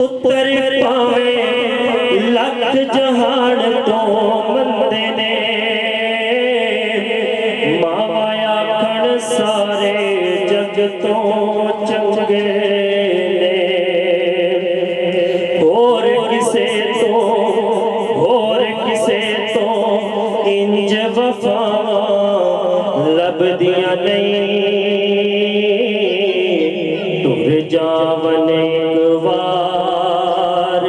پتر پاوے لکھ جہان تو مندے نے ماوا آکھن سارے جگ تو چنگے نے اور کسے تو انج وفا لبدیاں نہیں ٹر جاون ایک وار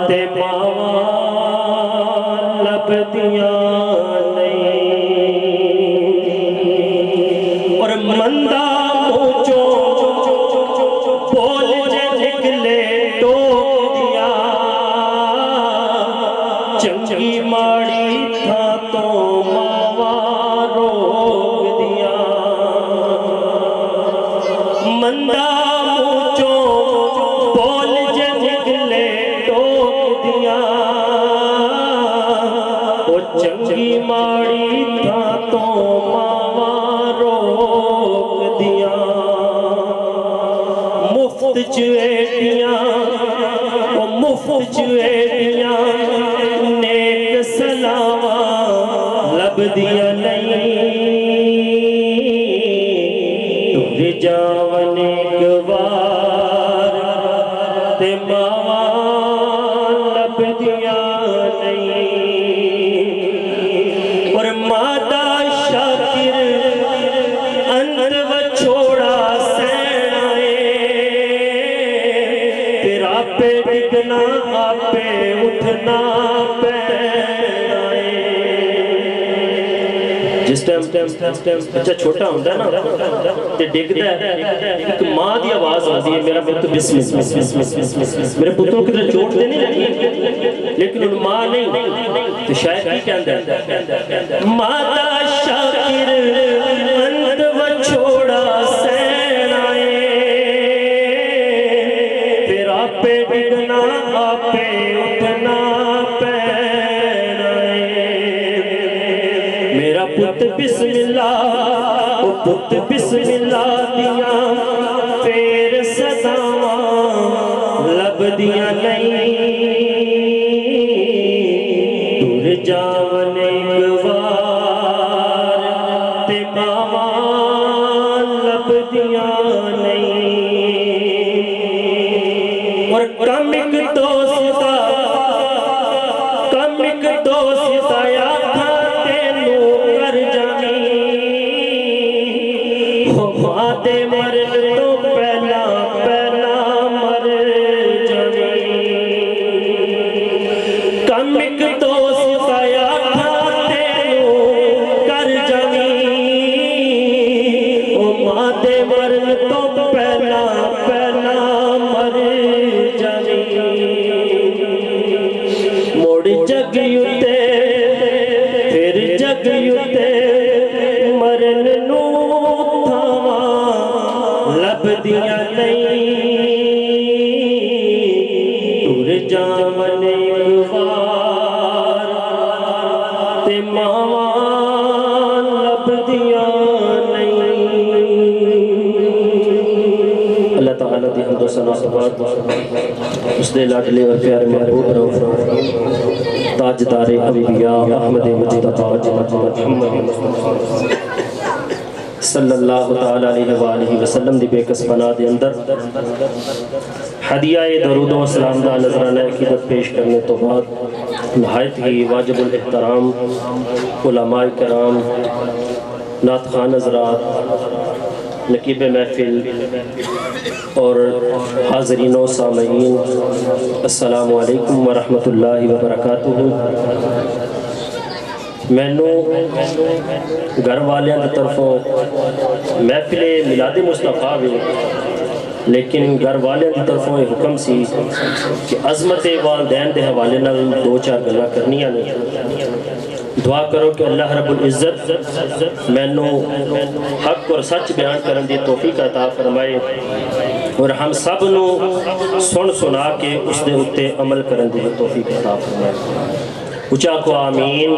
تے ماوا لبدیاں نہیں اور مندہ موچو بول جے نکلے ٹوک دیا چنگی ماڑی تھا تو ماوا روک دیا مندہ موچو بول جے نکلے ٹوک دیا وہ چنگی ماڑی تھا تو ماوا روک دیا مفت چویٹیاں نیک سلاواں لبدیاں نہیں ٹر جاون ایک وار تے ماوا لبدیاں نہیں اور مادہ شاکر اندر وچھوڑا سینائے پھر آپے ڈگنا آپے اٹھنا پینائے جس ٹائم بچہ چھوٹا ہوتا ہے نا تے ڈگتا ہے ایک ماں دی آواز آتی ہے میرا پتر بسم میرے پتروں کی طرح چوٹ دے نہیں لگی لیکن ان ماں نہیں تو شاید کی کہندہ ہے ماتا شاکر اند وچھوڑا سینائے پھر آپے ڈگنا آپے اٹھنا پینائے میرا پت بسم اللہ وہ پت بسم اللہ دیا پھر صداواں لبدیاں نہیں ٹر جاون ایک وار تے ماوا لبدیاں نہیں اور کم ایک دوست آیا تھا تینوں کر جانی ماں دے مرن تو پہلا مر جانی کم ایک دوست آیا تھا تینوں کر جانی ماں دے مرن تو پہلا مر جانی موڑ جگ یوتے پھر جگ یوتے مرن نو تھاواں لبدیاں نہیں ٹر جاون ایک وار تے ماوا لبدیاں نہیں اللہ تعالیٰ دی حمد و ثنا بعد اس دے لاڈلے اور پیارے محبوب رؤوف رحیم تاجدار انبیاء احمد مجتبی محمد مصطفیٰ صلی اللہ تعالیٰ علیہ وآلہ وسلم دی بے کس پناہ دے اندر ہدیہ درود و سلام دا نظرانہ عقیدت پیش کرنے تو بعد نہایت ہی واجب الاحترام علماء کرام نعت خوان حضرات نقیب محفل اور حاضرین و سامعین السلام علیکم ورحمۃ اللہ وبرکاتہ مینو گھر والیاں دی طرفوں محفل میلاد مصطفیٰ بھی لیکن گھر والیاں دی طرفوں یہ حکم سی کہ عظمت والدین دے حوالے نال دو چار گلاں کرنیاں نے دعا کرو کہ اللہ رب العزت مینو حق اور سچ بیان کرن دی توفیق عطا فرمائے اور ہم سب نو سنا کے اس دے اتے عمل کرن دی توفیق عطا فرمائے اچھا کو آمین